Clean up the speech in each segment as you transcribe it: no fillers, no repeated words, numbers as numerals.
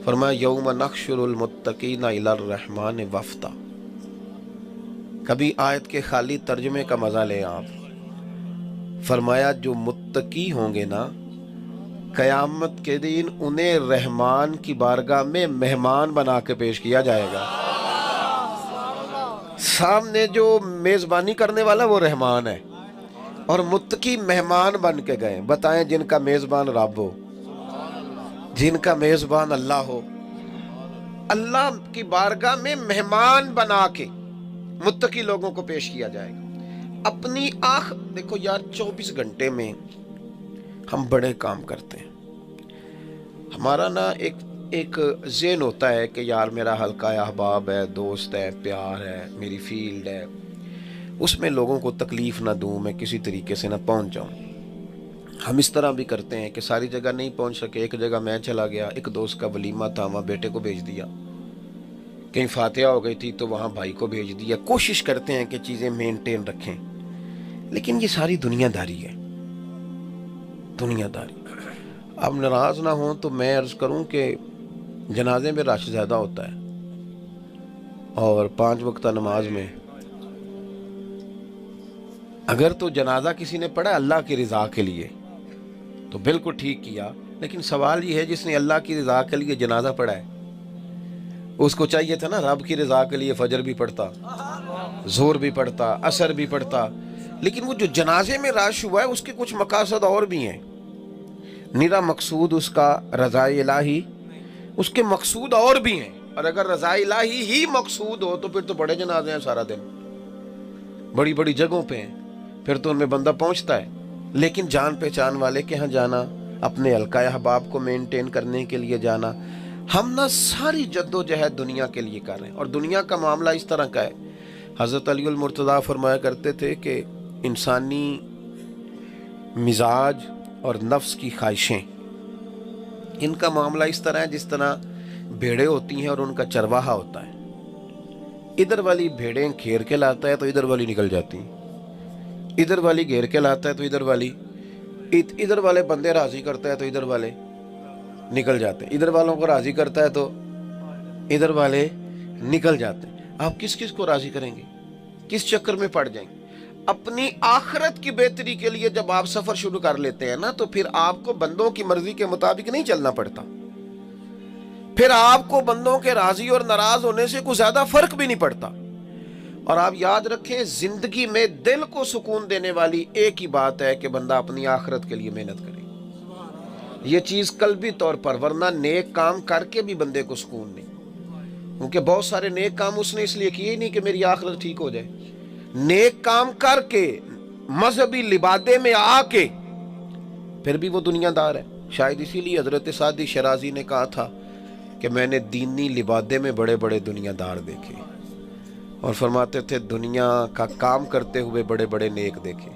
فرمایا یوم نحشر المتقین الی الرحمن وفدا. کبھی آیت کے خالی ترجمے کا مزہ لیں آپ. فرمایا جو متقی ہوں گے نا قیامت کے دن انہیں رحمان کی بارگاہ میں مہمان بنا کے پیش کیا جائے گا. سامنے جو میزبانی کرنے والا وہ رحمان ہے اور متقی مہمان بن کے گئے. بتائیں جن کا میزبان رب ہو، جن کا میزبان اللہ ہو، اللہ کی بارگاہ میں مہمان بنا کے متقی لوگوں کو پیش کیا جائے گا. اپنی دیکھو یار 24 گھنٹے میں ہم بڑے کام کرتے ہیں. ہمارا نا ایک ذہن ہوتا ہے کہ یار میرا حلقہ احباب ہے، دوست ہے، پیار ہے، میری فیلڈ ہے، اس میں لوگوں کو تکلیف نہ دوں، میں کسی طریقے سے نہ پہنچ جاؤں. ہم اس طرح بھی کرتے ہیں کہ ساری جگہ نہیں پہنچ سکے، ایک جگہ میں چلا گیا، ایک دوست کا ولیمہ تھا وہاں بیٹے کو بھیج دیا، کہیں فاتحہ ہو گئی تھی تو وہاں بھائی کو بھیج دیا. کوشش کرتے ہیں کہ چیزیں مینٹین رکھیں، لیکن یہ ساری دنیا داری ہے، دنیا داری. اب ناراض نہ ہوں تو میں عرض کروں کہ جنازے میں رش زیادہ ہوتا ہے اور 5 وقتہ نماز میں اگر تو جنازہ کسی نے پڑھا اللہ کی رضا کے لیے تو بالکل ٹھیک کیا، لیکن سوال یہ ہے جس نے اللہ کی رضا کے لیے جنازہ پڑھا ہے اس کو چاہیے تھا نا رب کی رضا کے لیے فجر بھی پڑھتا، ظہر بھی پڑھتا، عصر بھی پڑھتا. لیکن وہ جو جنازے میں رش ہوا ہے اس کے کچھ مقاصد اور بھی ہیں. نیرا مقصود اس کا رضا الہی، اس کے مقصود اور بھی ہیں. اور اگر رضا الہی ہی مقصود ہو تو پھر تو بڑے جنازے ہیں، سارا دن بڑی بڑی جگہوں پہ ہیں، پھر تو ان میں بندہ پہنچتا ہے. لیکن جان پہچان والے کے ہاں جانا، اپنے حلقہ احباب کو مینٹین کرنے کے لیے جانا، ہم نہ ساری جد و جہد دنیا کے لیے کر رہے ہیں. اور دنیا کا معاملہ اس طرح کا ہے، حضرت علی المرتضیٰ فرمایا کرتے تھے کہ انسانی مزاج اور نفس کی خواہشیں ان کا معاملہ اس طرح ہے جس طرح بھیڑیں ہوتی ہیں اور ان کا چرواہا ہوتا ہے. ادھر والی بھیڑیں گھیر کے لاتا ہے تو ادھر والی نکل جاتی ہیں، ادھر والی گھیر کے لاتا ہے تو ادھر والے بندے راضی کرتا ہے تو ادھر والے نکل جاتے ہیں، ادھر والوں کو راضی کرتا ہے تو ادھر والے نکل جاتے ہیں. آپ کس کس کو راضی کریں گے؟ کس چکر میں پڑ جائیں گے؟ اپنی آخرت کی بہتری کے لیے جب آپ سفر شروع کر لیتے ہیں نا تو پھر آپ کو بندوں کی مرضی کے مطابق نہیں چلنا پڑتا، پھر آپ کو بندوں کے راضی اور ناراض ہونے سے کوئی زیادہ فرق بھی نہیں پڑتا. اور آپ یاد رکھیں زندگی میں دل کو سکون دینے والی ایک ہی بات ہے کہ بندہ اپنی آخرت کے لیے محنت کرے. یہ چیز قلبی طور پر، ورنہ نیک کام کر کے بھی بندے کو سکون نہیں، کیونکہ بہت سارے نیک کام اس نے اس لیے کیے ہی نہیں کہ میری آخرت ٹھیک ہو جائے. نیک کام کر کے مذہبی لبادے میں آ کے پھر بھی وہ دنیا دار ہے. شاید اسی لیے حضرت سعدی شرازی نے کہا تھا کہ میں نے دینی لبادے میں بڑے بڑے دنیا دار دیکھے، اور فرماتے تھے دنیا کا کام کرتے ہوئے بڑے بڑے نیک دیکھے.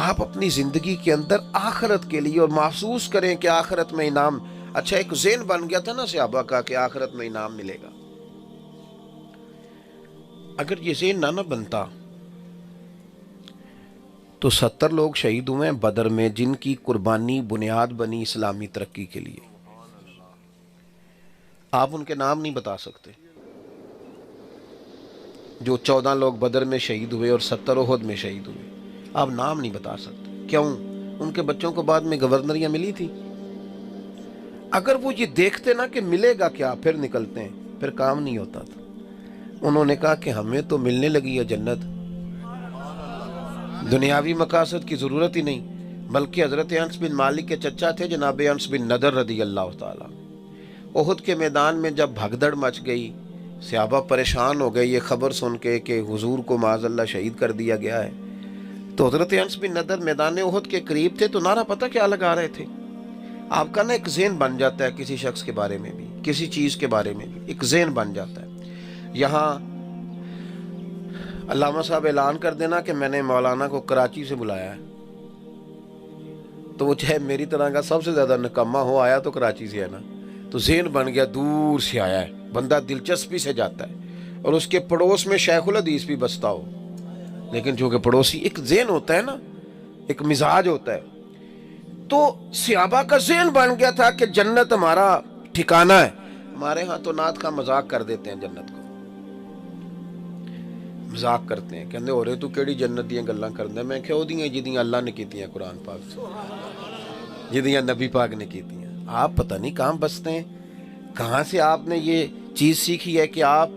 آپ اپنی زندگی کے اندر آخرت کے لیے اور محسوس کریں کہ آخرت میں انعام. اچھا ایک ذہن بن گیا تھا نا صحابہ کا کہ آخرت میں انعام ملے گا. اگر یہ ذہن نہ بنتا تو 70 لوگ شہید ہوئے ہیں بدر میں جن کی قربانی بنیاد بنی اسلامی ترقی کے لیے. آپ ان کے نام نہیں بتا سکتے. جو 14 لوگ بدر میں شہید ہوئے اور 70 احد میں شہید ہوئے، آپ نام نہیں بتا سکتے. کیوں؟ ان کے بچوں کو بعد میں گورنریاں ملی تھی. اگر وہ یہ دیکھتے نا کہ ملے گا کیا پھر نکلتے ہیں، پھر کام نہیں ہوتا تھا. انہوں نے کہا کہ ہمیں تو ملنے لگی ہے جنت، دنیاوی مقاصد کی ضرورت ہی نہیں. بلکہ حضرت انس بن مالک کے چچا تھے جناب انس بن نضر رضی اللہ تعالیٰ. احد کے میدان میں جب بھگدڑ مچ گئی، صحابہ پریشان ہو گئے یہ خبر سن کے کہ حضور کو معاذ اللہ شہید کر دیا گیا ہے. تو حضرت انس بن نضر میدان احد کے قریب تھے تو نعرہ پتہ کیا لگا رہے تھے. آپ کا نا ایک ذہن بن جاتا ہے کسی شخص کے بارے میں بھی، کسی چیز کے بارے میں بھی ایک ذہن بن جاتا ہے. یہاں علامہ صاحب اعلان کر دینا کہ میں نے مولانا کو کراچی سے بلایا ہے، تو وہ چاہے میری طرح کا سب سے زیادہ نکمہ ہو، آیا تو کراچی سے ہے نا، تو ذہن بن گیا دور سے آیا ہے. بندہ دلچسپی سے جاتا ہے اور اس کے پڑوس میں شیخ الحدیث بھی بستا ہو، لیکن چونکہ پڑوسی ایک ذہن ہوتا ہے نا، ایک مزاج ہوتا ہے. تو صحابہ کا ذہن بن گیا تھا کہ جنت ہمارا ٹھکانہ ہے. ہمارے ہاں تو نعت کا مذاق کر دیتے ہیں جنت کو، مذاق کرتے ہیں، کہندے ہو رہے تو کیڑی جنت دیاں گلاں کردا، میں کہ او دیاں جدیاں اللہ نے کیتیاں قرآن پاک سے، جدیاں نبی پاک نے کیتیاں۔ آپ پتہ نہیں کہاں بستے ہیں، کہاں سے آپ نے یہ چیز سیکھی ہے کہ آپ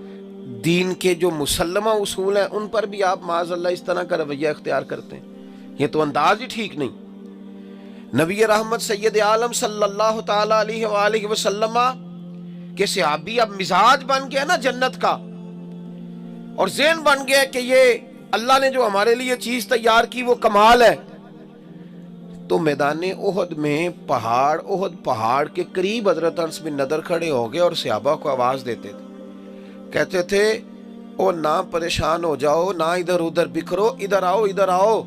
دین کے جو مسلمہ اصول ہیں ان پر بھی آپ معاذ اللہ اس طرح کا رویہ اختیار کرتے ہیں؟ یہ تو انداز ہی ٹھیک نہیں۔ نبی رحمت سید عالم صلی اللہ تعالی علیہ وآلہ وسلم کے صحابی اب مزاج بن گیا نا جنت کا، اور ذہن بن گیا کہ یہ اللہ نے جو ہمارے لیے چیز تیار کی وہ کمال ہے، تو میدان احد میں احد پہاڑ کے قریب حضرت انس بن نضر کھڑے ہو گئے اور صحابہ کو آواز دیتے تھے، کہتے تھے او نہ پریشان ہو جاؤ، نہ ادھر ادھر بکھرو، ادھر آؤ ادھر آؤ،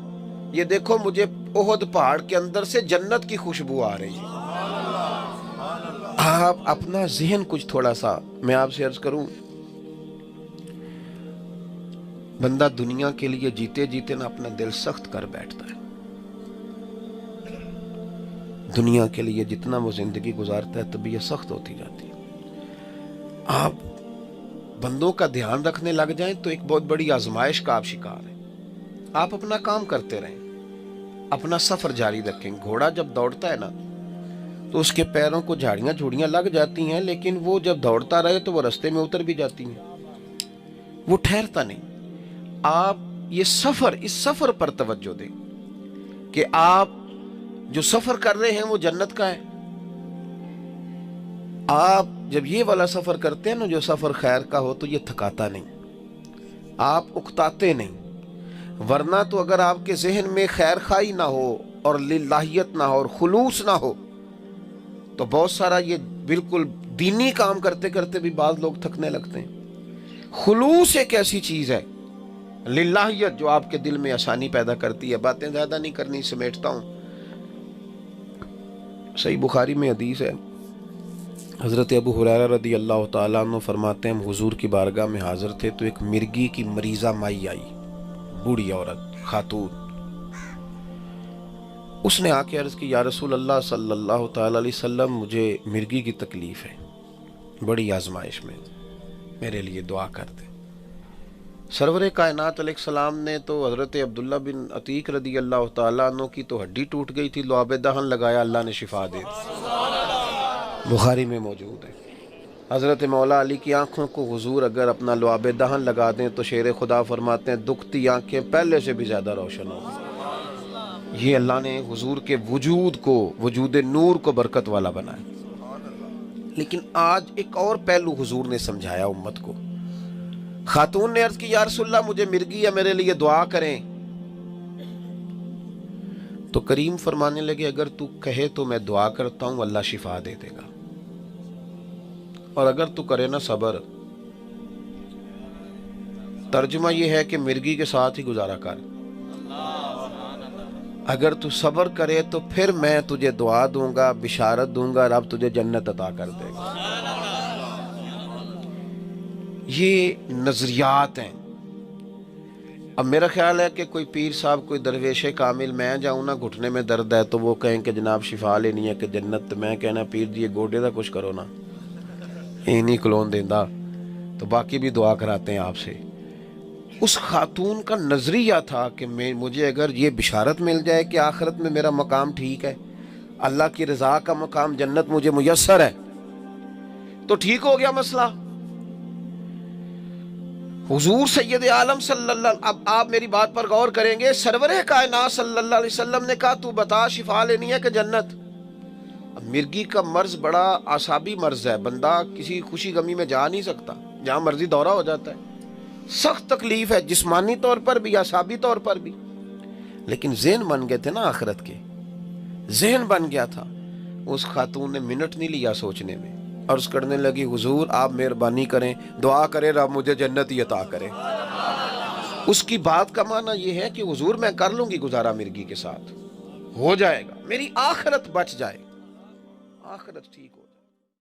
یہ دیکھو مجھے احد پہاڑ کے اندر سے جنت کی خوشبو آ رہی ہے۔ آپ اپنا ذہن کچھ تھوڑا سا، میں آپ سے عرض کروں، بندہ دنیا کے لیے جیتے جیتے نہ اپنا دل سخت کر بیٹھتا ہے، دنیا کے لیے جتنا وہ زندگی گزارتا ہے طبیعت سخت ہوتی جاتی ہے۔ آپ بندوں کا دھیان رکھنے لگ جائیں تو ایک بہت بڑی آزمائش کا آپ شکار ہیں۔ آپ اپنا کام کرتے رہیں، اپنا سفر جاری رکھیں۔ گھوڑا جب دوڑتا ہے نا تو اس کے پیروں کو جھاڑیاں جھوڑیاں لگ جاتی ہیں، لیکن وہ جب دوڑتا رہے تو وہ رستے میں اتر بھی جاتی ہیں، وہ ٹھہرتا نہیں۔ آپ یہ سفر، اس سفر پر توجہ دیں کہ آپ جو سفر کر رہے ہیں وہ جنت کا ہے۔ آپ جب یہ والا سفر کرتے ہیں نا، جو سفر خیر کا ہو، تو یہ تھکاتا نہیں، آپ اکتاتے نہیں، ورنہ تو اگر آپ کے ذہن میں خیر خواہی نہ ہو اور للہیت نہ ہو اور خلوص نہ ہو تو بہت سارا یہ بالکل دینی کام کرتے کرتے بھی بعض لوگ تھکنے لگتے ہیں۔ خلوص ایک ایسی چیز ہے، للہیت، جو آپ کے دل میں آسانی پیدا کرتی ہے۔ باتیں زیادہ نہیں کرنی، سمیٹتا ہوں۔ صحیح بخاری میں حدیث ہے، حضرت ابو ہریرہ رضی اللہ تعالیٰ عنہ فرماتے ہیں، ہم حضور کی بارگاہ میں حاضر تھے تو ایک مرگی کی مریضہ مائی آئی، بوڑھی عورت، خاتون۔ اس نے آ کے عرض کی، یا رسول اللہ صلی اللہ تعالیٰ علیہ وسلم، مجھے مرگی کی تکلیف ہے، بڑی آزمائش میں، میرے لیے دعا کر دیں۔ سرور کائنات علیہ السلام نے تو حضرت عبداللہ بن عتیق رضی اللہ تعالیٰ عنہ کی تو ہڈی ٹوٹ گئی تھی، لعاب دہن لگایا، اللہ نے شفا دے دی، بخاری میں موجود ہے۔ حضرت مولا علی کی آنکھوں کو حضور اگر اپنا لعاب دہن لگا دیں تو شیر خدا فرماتے ہیں دکھتی آنکھیں پہلے سے بھی زیادہ روشن ہوں۔ یہ اللہ نے حضور کے وجود کو، وجود نور کو برکت والا بنایا۔ لیکن آج ایک اور پہلو حضور نے سمجھایا امت کو۔ خاتون نے عرض کی، یا رسول اللہ مجھے مرگی ہے، میرے لیے دعا کریں۔ تو کریم فرمانے لگے، اگر تو کہے تو میں دعا کرتا ہوں، اللہ شفا دے دے گا، اور اگر تو کرے نا صبر، ترجمہ یہ ہے کہ مرگی کے ساتھ ہی گزارا کر، اگر تو صبر کرے تو پھر میں تجھے دعا دوں گا، بشارت دوں گا، رب تجھے جنت عطا کر دے گا۔ یہ نظریات ہیں۔ اب میرا خیال ہے کہ کوئی پیر صاحب، کوئی درویش کامل، میں جاؤں نا گھٹنے میں درد ہے تو وہ کہیں کہ جناب شفا لینی ہے کہ جنت، تو میں کہنا پیر جی گوڈے دا کچھ کرو نا، یہ نہیں کلون دیندہ، تو باقی بھی دعا کراتے ہیں آپ سے۔ اس خاتون کا نظریہ تھا کہ مجھے اگر یہ بشارت مل جائے کہ آخرت میں میرا مقام ٹھیک ہے، اللہ کی رضا کا مقام جنت مجھے میسر ہے، تو ٹھیک ہو گیا مسئلہ۔ حضور سید عالم صلی اللہ، اب آپ میری بات پر غور کریں گے، سرور کائنات صلی اللہ علیہ وسلم نے کہا تو بتا شفا لینی ہے کہ جنت۔ اب مرگی کا مرض بڑا اعصابی مرض ہے، بندہ کسی خوشی غمی میں جا نہیں سکتا، جہاں مرضی دورہ ہو جاتا ہے، سخت تکلیف ہے، جسمانی طور پر بھی، اعصابی طور پر بھی۔ لیکن ذہن بن گئے تھے نا آخرت کے، ذہن بن گیا تھا۔ اس خاتون نے منٹ نہیں لیا سوچنے میں، عرض کرنے لگی، حضور آپ مہربانی کریں، دعا کریں رب مجھے جنت ہی عطا کرے۔ اس کی بات کا معنی یہ ہے کہ حضور میں کر لوں گی گزارا مرگی کے ساتھ، ہو جائے گا، میری آخرت بچ جائے، آخرت ٹھیک ہو۔